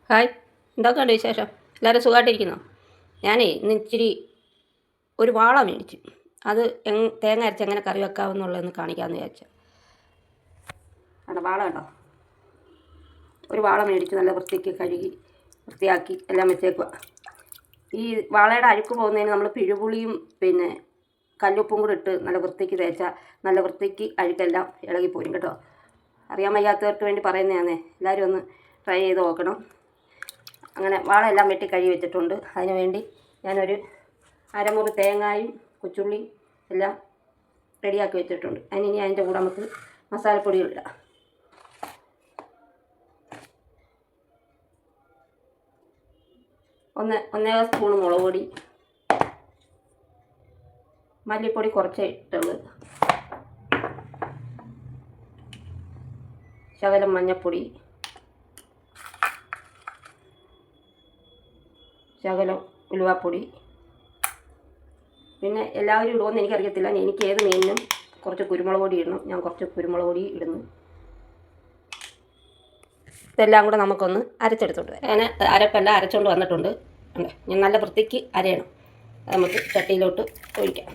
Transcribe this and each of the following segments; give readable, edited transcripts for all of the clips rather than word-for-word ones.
Hi, എന്തൊക്കെയുണ്ട് വിശേഷം? എല്ലാവരും സുഖമായിട്ടിരിക്കുന്നോ? ഞാനേ ഇന്ന് ഇച്ചിരി ഒരു വാള മേടിച്ചു. അത് തേങ്ങ അരച്ച് എങ്ങനെ കറി വെക്കാമെന്നുള്ളതെന്ന് കാണിക്കാമെന്ന് വിചാരിച്ചു. ആണ് വാള ഉണ്ടോ? ഒരു വാള മേടിച്ച് നല്ല വൃത്തിക്ക് കഴുകി വൃത്തിയാക്കി എല്ലാം വെച്ചേക്കുക. ഈ വാളയുടെ അഴുക്ക് പോകുന്നതിന് നമ്മൾ പിഴുപുളിയും പിന്നെ കല്ലുപ്പും കൂടെ ഇട്ട് നല്ല വൃത്തിക്ക് തേച്ചാൽ നല്ല വൃത്തിക്ക് അഴുക്കെല്ലാം ഇളകിപ്പോരും കേട്ടോ. അറിയാൻ വയ്യാത്തവർക്ക് വേണ്ടി പറയുന്നതാണേ. എല്ലാവരും ഒന്ന് ട്രൈ ചെയ്ത് നോക്കണം. അങ്ങനെ വാളെല്ലാം വെട്ടി കഴുകി വെച്ചിട്ടുണ്ട്. അതിന് വേണ്ടി ഞാനൊരു അരമുറി തേങ്ങയും കൊച്ചുള്ളിയും എല്ലാം റെഡിയാക്കി വെച്ചിട്ടുണ്ട്. അതിനി അതിൻ്റെ കൂടെ നമുക്ക് മസാലപ്പൊടികളിടാം. ഒന്നേകാൽ സ്പൂൺ മുളക് പൊടി, മല്ലിപ്പൊടി കുറച്ച് ഇട്ടുള്ളത്, ശകലം മഞ്ഞൾപ്പൊടി, ശകലം ഉലുവാപ്പൊടി. പിന്നെ എല്ലാവരും ഇടുമെന്ന് എനിക്കറിയത്തില്ല. എനിക്ക് ഏത് മീനിനും കുറച്ച് കുരുമുളക് പൊടി ഇടണം. ഞാൻ കുറച്ച് കുരുമുളക് പൊടി ഇടുന്നു. ഇതെല്ലാം കൂടെ നമുക്കൊന്ന് അരച്ചെടുത്തോണ്ട് വരാം. ഞാൻ അരപ്പെല്ലാം അരച്ചുകൊണ്ട് വന്നിട്ടുണ്ട്. ഞാൻ നല്ല വൃത്തിക്ക് അരയണം. നമുക്ക് ചട്ടിയിലോട്ട് ഒഴിക്കാം.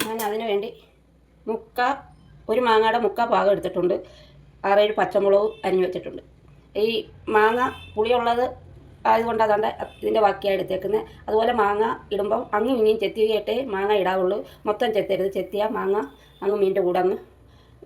ഞാൻ അതിനു വേണ്ടി ഒരു മാങ്ങയുടെ മുക്കാൽ ഭാഗം എടുത്തിട്ടുണ്ട്. 6-7 പച്ചമുളക് അരിഞ്ഞു വെച്ചിട്ടുണ്ട്. ഈ മാങ്ങ പുളിയുള്ളത് ആയതുകൊണ്ട് അതാണ്ട് ഇതിൻ്റെ ബാക്കിയാണ് എടുത്തേക്കുന്നത്. അതുപോലെ മാങ്ങ ഇടുമ്പം അങ്ങും ഇനിയും ചെത്തിയിട്ടേ മാങ്ങ ഇടാവുള്ളൂ. മൊത്തം ചെത്തരുത്. ചെത്തിയാൽ മാങ്ങ അങ്ങ് മീൻ്റെ കൂടെ അങ്ങ്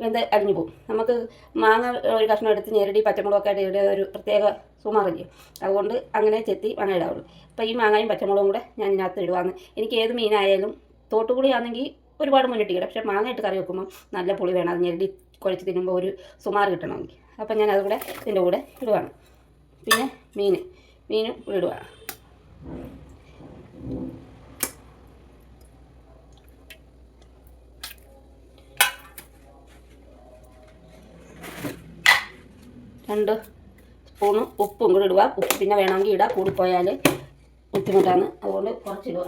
വെന്ത് അരിഞ്ഞു പോകും. നമുക്ക് മാങ്ങ ഒരു കഷ്ണം എടുത്ത് ഞെരടി പച്ചമുളകൊക്കെ ആയിട്ട് ഇവിടെ ഒരു പ്രത്യേക സുമാറില്ലേ. അതുകൊണ്ട് അങ്ങനെ ചെത്തി മാങ്ങ ഇടാവുള്ളൂ. അപ്പോൾ ഈ മാങ്ങയും പച്ചമുളകും കൂടെ ഞാൻ ഇതിനകത്ത് ഇടുവാന്ന്. എനിക്ക് ഏത് മീനായാലും തോട്ടുപുളിയാണെങ്കിൽ ഒരുപാട് മുന്നിട്ടില്ല. പക്ഷേ മാങ്ങ ഇട്ട് കറി വെക്കുമ്പം നല്ല പുളി വേണം. അത് ഞെരടി കുഴച്ച് തിന്നുമ്പോൾ ഒരു സുമാർ കിട്ടണമെങ്കിൽ. അപ്പം ഞാൻ അതുകൂടെ ഇതിൻ്റെ കൂടെ ഇടുവാണ്. പിന്നെ മീനും ഇടുവാണ്. രണ്ട് സ്പൂണ് ഉപ്പും കൂടി ഇടുക. ഉപ്പ് പിന്നെ വേണമെങ്കിൽ ഇടുക. കൂടിപ്പോയാൽ ബുദ്ധിമുട്ടാണ്. അതുകൊണ്ട് കുറച്ചിടുക.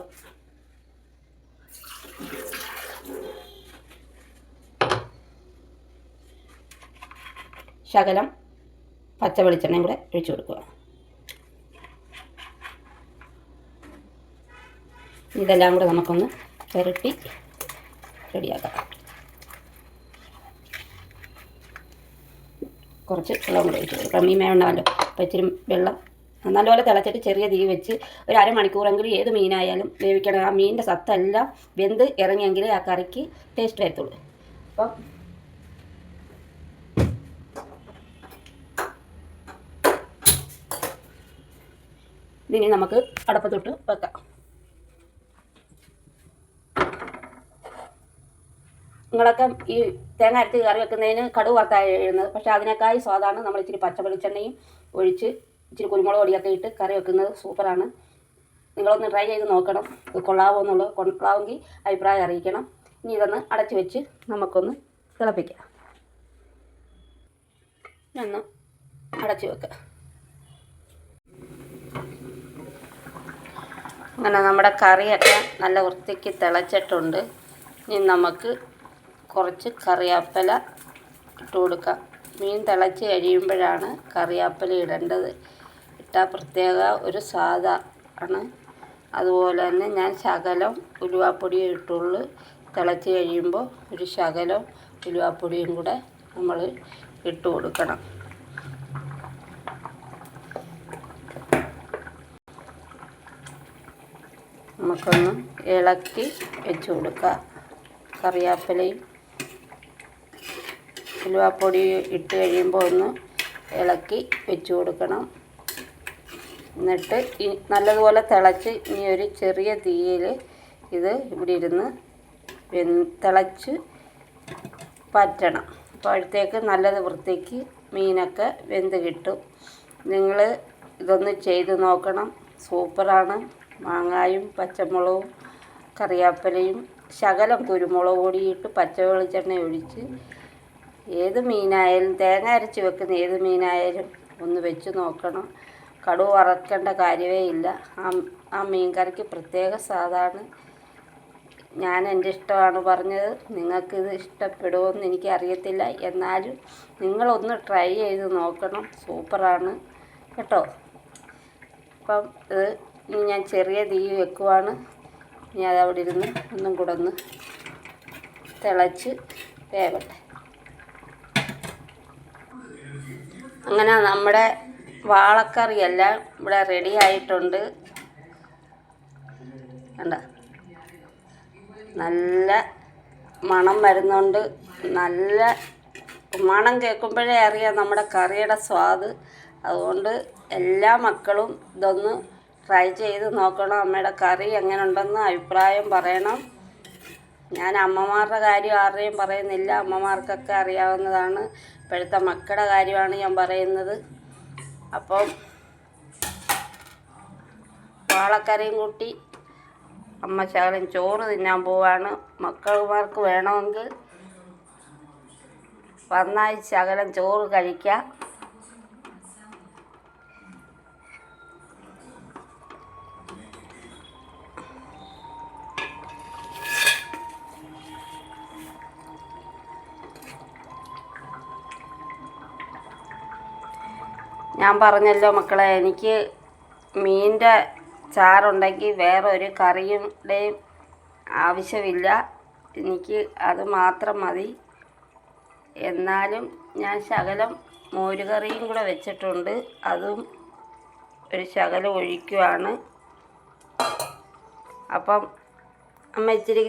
ശകലം പച്ച വെളിച്ചെണ്ണയും കൂടെ ഒഴിച്ചു കൊടുക്കുക. ഇതെല്ലാം കൂടെ നമുക്കൊന്ന് പുരട്ടി റെഡിയാക്കാം. കുറച്ച് വെള്ളം കൂടെ ഒഴിച്ചു കൊടുക്കാം. മീൻ വേണമല്ലോ. അപ്പോൾ ഇച്ചിരി വെള്ളം നല്ലപോലെ തിളച്ചിട്ട് ചെറിയ തീ വെച്ച് ഒരു അരമണിക്കൂറെങ്കിലും ഏത് മീനായാലും വേവിക്കണം. ആ മീനിൻ്റെ സത്തെല്ലാം വെന്ത് ഇറങ്ങിയെങ്കിലേ ആ കറിക്ക് ടേസ്റ്റ് വരത്തുള്ളൂ. അപ്പം ഇതിനി നമുക്ക് അടപ്പത്തൊട്ട് വെക്കാം. നിങ്ങളൊക്കെ ഈ തേങ്ങ അരച്ച് കറി വെക്കുന്നതിന് കടുക് വറുത്താണ് എഴുതുന്നത്. പക്ഷേ അതിനേക്കായി സ്വാദാണ് നമ്മൾ ഇച്ചിരി പച്ച വെളിച്ചെണ്ണയും ഒഴിച്ച് ഇച്ചിരി കുരുമുളക് പൊടിയൊക്കെ ഇട്ട് കറി വെക്കുന്നത്. സൂപ്പറാണ്. നിങ്ങളൊന്ന് ട്രൈ ചെയ്ത് നോക്കണം. ഇത് കൊള്ളാവോ എന്നുള്ളത്. കൊള്ളാമെങ്കിൽ അഭിപ്രായം അറിയിക്കണം. ഇനി ഇതൊന്ന് അടച്ച് വെച്ച് നമുക്കൊന്ന് തിളപ്പിക്കാം. ഒന്ന് അടച്ച് വെക്കുക. അങ്ങനെ നമ്മുടെ കറിയൊക്കെ നല്ല വൃത്തിക്ക് തിളച്ചിട്ടുണ്ട്. ഇനി നമുക്ക് കുറച്ച് കറിവേപ്പില ഇട്ട് കൊടുക്കാം. മീൻ തിളച്ച് കഴിയുമ്പോഴാണ് കറിവേപ്പില ഇടേണ്ടത്. ഇട്ടാൽ പ്രത്യേക ഒരു സ്വാദാണ്. അതുപോലെ തന്നെ ഞാൻ ശകലം ഉലുവാപ്പൊടിയും ഇട്ടുള്ളൂ. തിളച്ച് കഴിയുമ്പോൾ ഒരു ശകലം ഉലുവാപ്പൊടിയും കൂടെ നമ്മൾ ഇട്ട് കൊടുക്കണം. നമുക്കൊന്ന് ഇളക്കി വെച്ച് കൊടുക്കുക. കറിവേപ്പിലയും ഉലുവാപ്പൊടി ഇട്ട് കഴിയുമ്പോൾ ഒന്ന് ഇളക്കി വെച്ച് കൊടുക്കണം. എന്നിട്ട് നല്ലതുപോലെ തിളച്ച് ഇനി ഒരു ചെറിയ തീയിൽ ഇത് ഇവിടെ ഇരുന്ന് തിളച്ച് പറ്റണം. അപ്പോഴത്തേക്ക് നല്ലത് വൃത്തിക്ക് മീനൊക്കെ വെന്ത് കിട്ടും. നിങ്ങൾ ഇതൊന്ന് ചെയ്ത് നോക്കണം. സൂപ്പറാണ്. മാങ്ങായും പച്ചമുളകും കറിവേപ്പിലയും ശകലം കുരുമുളക് പൊടിയിട്ട് പച്ച വെളിച്ചെണ്ണ ഒഴിച്ച് ഏത് മീനായാലും തേങ്ങ അരച്ച് വെക്കുന്ന ഏത് മീനായാലും ഒന്ന് വെച്ച് നോക്കണം. കടുക് വറക്കേണ്ട കാര്യമേ ഇല്ല. ആ മീൻ കറിക്ക് പ്രത്യേക സ്വാദാണ്. ഞാൻ എൻ്റെ ഇഷ്ടമാണ് പറഞ്ഞത്. നിങ്ങൾക്കിത് ഇഷ്ടപ്പെടുമോയെന്ന് എനിക്കറിയത്തില്ല. എന്നാലും നിങ്ങളൊന്ന് ട്രൈ ചെയ്ത് നോക്കണം. സൂപ്പറാണ് കേട്ടോ. അപ്പം ഇത് ഇനി ഞാൻ ചെറിയ തീ വെക്കുവാണ്. ഇനി അതവിടെ ഇരുന്ന് ഒന്നും കൂടെ ഒന്ന് തിളച്ച് വേവട്ടെ. അങ്ങനെ നമ്മുടെ വാളക്കറിയെല്ലാം ഇവിടെ റെഡി ആയിട്ടുണ്ട്. കണ്ട, നല്ല മണം വരുന്നുണ്ട്. നല്ല മണം കേൾക്കുമ്പോഴേ അറിയാം നമ്മുടെ കറിയുടെ സ്വാദ്. അതുകൊണ്ട് എല്ലാ മക്കളും ഇതൊന്ന് ട്രൈ ചെയ്ത് നോക്കണം. അമ്മയുടെ കറി എങ്ങനെ ഉണ്ടെന്ന് അഭിപ്രായം പറയണം. ഞാൻ അമ്മമാരുടെ കാര്യം ആരുടെയും പറയുന്നില്ല, അമ്മമാർക്കൊക്കെ അറിയാവുന്നതാണ്. ഇപ്പോഴത്തെ മക്കളുടെ കാര്യമാണ് ഞാൻ പറയുന്നത്. അപ്പം വാളക്കറിയും കൂട്ടി അമ്മ ശകലം ചോറ് തിന്നാൻ പോവാണ്. മക്കൾമാർക്ക് വേണമെങ്കിൽ വന്നാൽ ശകലം ചോറ് കഴിക്കാം. ഞാൻ പറഞ്ഞല്ലോ മക്കളെ, എനിക്ക് മീനിൻ്റെ ചാറുണ്ടെങ്കിൽ വേറെ ഒരു കറിയുടെയും ആവശ്യമില്ല. എനിക്ക് അത് മാത്രം മതി. എന്നാലും ഞാൻ ശകലം മോരുകറിയും കൂടെ വെച്ചിട്ടുണ്ട്. അതും ഒരു ശകലം ഒഴിക്കുവാണ്. അപ്പം അമ്മ ഇച്ചിരി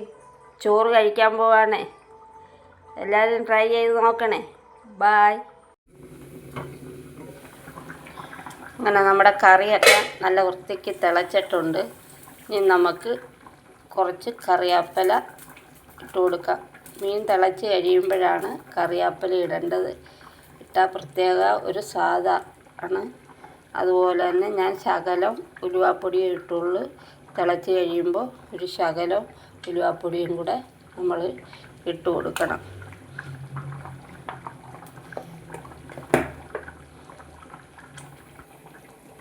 ചോറ് കഴിക്കാൻ പോവാണേ. എല്ലാവരും ട്രൈ ചെയ്ത് നോക്കണേ. ബായ്. അങ്ങനെ നമ്മുടെ കറിയൊക്കെ നല്ല വൃത്തിക്ക് തിളച്ചിട്ടുണ്ട്. ഇനി നമുക്ക് കുറച്ച് കറിവേപ്പില ഇട്ട് കൊടുക്കാം. മീൻ തിളച്ച് കഴിയുമ്പോഴാണ് കറിവേപ്പില ഇടേണ്ടത്. ഇട്ടാൽ പ്രത്യേക ഒരു സ്വാദാണ്. അതുപോലെ തന്നെ ഞാൻ ശകലം ഉലുവാപ്പൊടിയും ഇട്ടുള്ളൂ. തിളച്ച് കഴിയുമ്പോൾ ഒരു ശകലം ഉലുവാപ്പൊടിയും കൂടെ നമ്മൾ ഇട്ട് കൊടുക്കണം.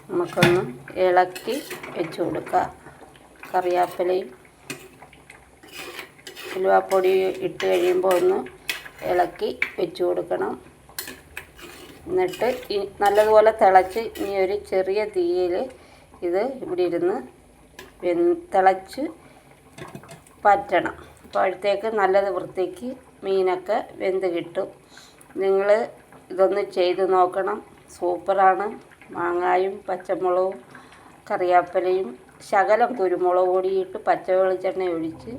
നമുക്കൊന്ന് ഇളക്കി വെച്ച് കൊടുക്കുക. കറിവേപ്പിലയും ഉലുവാപ്പൊടി ഇട്ട് കഴിയുമ്പോൾ ഒന്ന് ഇളക്കി വെച്ച് കൊടുക്കണം. എന്നിട്ട് നല്ലതുപോലെ തിളച്ച് ഇനി ഒരു ചെറിയ തീയിൽ ഇത് ഇവിടെ ഇരുന്ന് തിളച്ച് പറ്റണം. അപ്പോഴത്തേക്ക് നല്ലത് വൃത്തിക്ക് മീനൊക്കെ വെന്ത് കിട്ടും. നിങ്ങൾ ഇതൊന്ന് ചെയ്ത് നോക്കണം. സൂപ്പറാണ്. മാങ്ങായും പച്ചമുളകും കറിവേപ്പിലയും ശകലം കുരുമുളക് പൊടിയിട്ട് പച്ച വെളിച്ചെണ്ണ ഒഴിച്ച്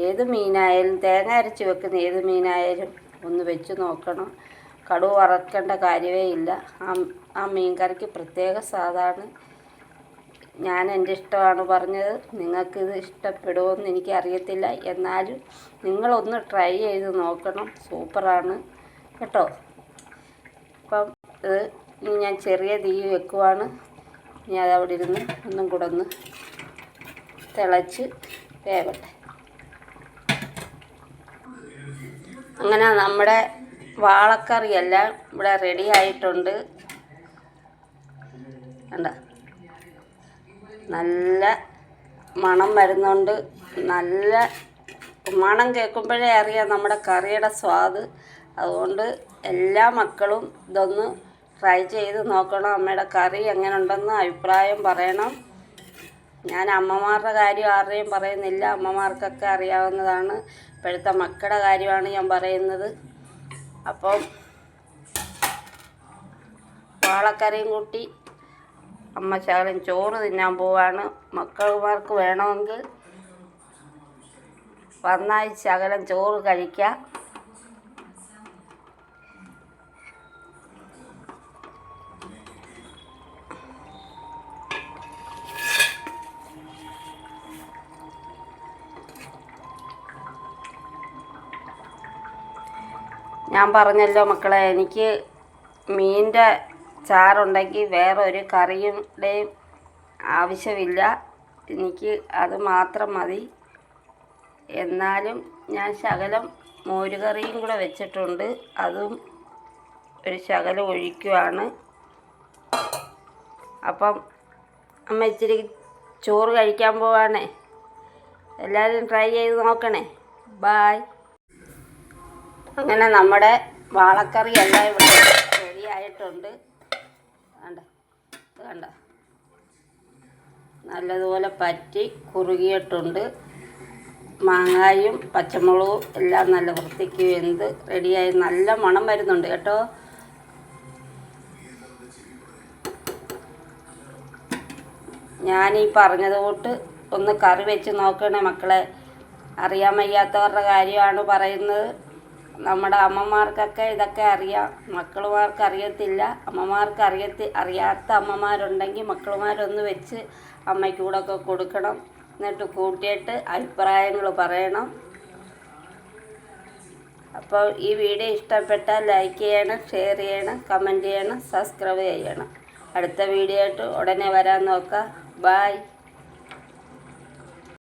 ഏത് മീനായാലും തേങ്ങ അരച്ച് വെക്കുന്ന ഏത് മീനായാലും ഒന്ന് വെച്ച് നോക്കണം. കടുക് വറക്കേണ്ട കാര്യമേ ഇല്ല. ആ മീൻ കറിക്ക് പ്രത്യേക സ്വാദാണ്. ഞാൻ എൻ്റെ ഇഷ്ടമാണ് പറഞ്ഞത്. നിങ്ങൾക്കിത് ഇഷ്ടപ്പെടുമോയെന്ന് എനിക്കറിയത്തില്ല. എന്നാലും നിങ്ങളൊന്ന് ട്രൈ ചെയ്ത് നോക്കണം. സൂപ്പറാണ് കേട്ടോ. അപ്പം ഇത് ഇനി ഞാൻ ചെറിയ തീ വെക്കുവാണ്. ഇനി അതവിടെ ഇരുന്ന് ഒന്നും കൂടെ ഒന്ന് തിളച്ച് വേവട്ടെ. അങ്ങനെ നമ്മുടെ വാളക്കറിയെല്ലാം ഇവിടെ റെഡി ആയിട്ടുണ്ട്. കണ്ട, നല്ല മണം വരുന്നുണ്ട്. നല്ല മണം കേൾക്കുമ്പോഴേ അറിയാം നമ്മുടെ കറിയുടെ സ്വാദ്. അതുകൊണ്ട് എല്ലാ മക്കളും ഇതൊന്ന് ട്രൈ ചെയ്ത് നോക്കണം. അമ്മയുടെ കറി എങ്ങനെ ഉണ്ടെന്ന് അഭിപ്രായം പറയണം. ഞാൻ അമ്മമാരുടെ കാര്യം ആരുടെയും പറയുന്നില്ല, അമ്മമാർക്കൊക്കെ അറിയാവുന്നതാണ്. ഇപ്പോഴത്തെ മക്കളുടെ കാര്യമാണ് ഞാൻ പറയുന്നത്. അപ്പം വാളക്കറിയും കൂട്ടി അമ്മ ശകലം ചോറ് തിന്നാൻ പോവാണ്. മക്കൾമാർക്ക് വേണമെങ്കിൽ വന്നാൽ ശകലം ചോറ് കഴിക്കാം. ഞാൻ പറഞ്ഞല്ലോ മക്കളെ, എനിക്ക് മീനിൻ്റെ ചാറുണ്ടെങ്കിൽ വേറെ ഒരു കറിയുടെയും ആവശ്യമില്ല. എനിക്ക് അത് മാത്രം മതി. എന്നാലും ഞാൻ ശകലം മോരുകറിയും കൂടെ വെച്ചിട്ടുണ്ട്. അതും ഒരു ശകലം ഒഴിക്കുവാണ്. അപ്പം അമ്മ ഇച്ചിരി ചോറ് കഴിക്കാൻ പോവാണേ. എല്ലാവരും ട്രൈ ചെയ്ത് നോക്കണേ. ബായ്. അങ്ങനെ നമ്മുടെ വാളക്കറി എല്ലാം ഇവിടെ റെഡി ആയിട്ടുണ്ട്. കണ്ട കണ്ട നല്ലതുപോലെ പറ്റി കുറുകിയിട്ടുണ്ട്. മാങ്ങായും പച്ചമുളകും എല്ലാം നല്ല വൃത്തിക്ക് വെന്ത് റെഡിയായി. നല്ല മണം വരുന്നുണ്ട് കേട്ടോ. ഞാനീ പറഞ്ഞത് തൊട്ട് ഒന്ന് കറി വെച്ച് നോക്കണേ മക്കളെ. അറിയാൻ വയ്യാത്തവരുടെ കാര്യമാണ് പറയുന്നത്. നമ്മുടെ അമ്മമാർക്കൊക്കെ ഇതൊക്കെ അറിയാം, മക്കളുമാർക്ക് അറിയത്തില്ല. അമ്മമാർക്ക് അറിയാത്ത അമ്മമാരുണ്ടെങ്കിൽ മക്കളുമാരൊന്ന് വെച്ച് അമ്മയ്ക്ക് കൂടെ ഒക്കെ കൊടുക്കണം. എന്നിട്ട് കൂട്ടിയിട്ട് അഭിപ്രായങ്ങൾ പറയണം. അപ്പോൾ ഈ വീഡിയോ ഇഷ്ടപ്പെട്ടാൽ ലൈക്ക് ചെയ്യണം, ഷെയർ ചെയ്യണം, കമൻറ്റ് ചെയ്യണം, സബ്സ്ക്രൈബ് ചെയ്യണം. അടുത്ത വീഡിയോ ആയിട്ട് ഉടനെ വരാൻ നോക്കാം. ബായ്.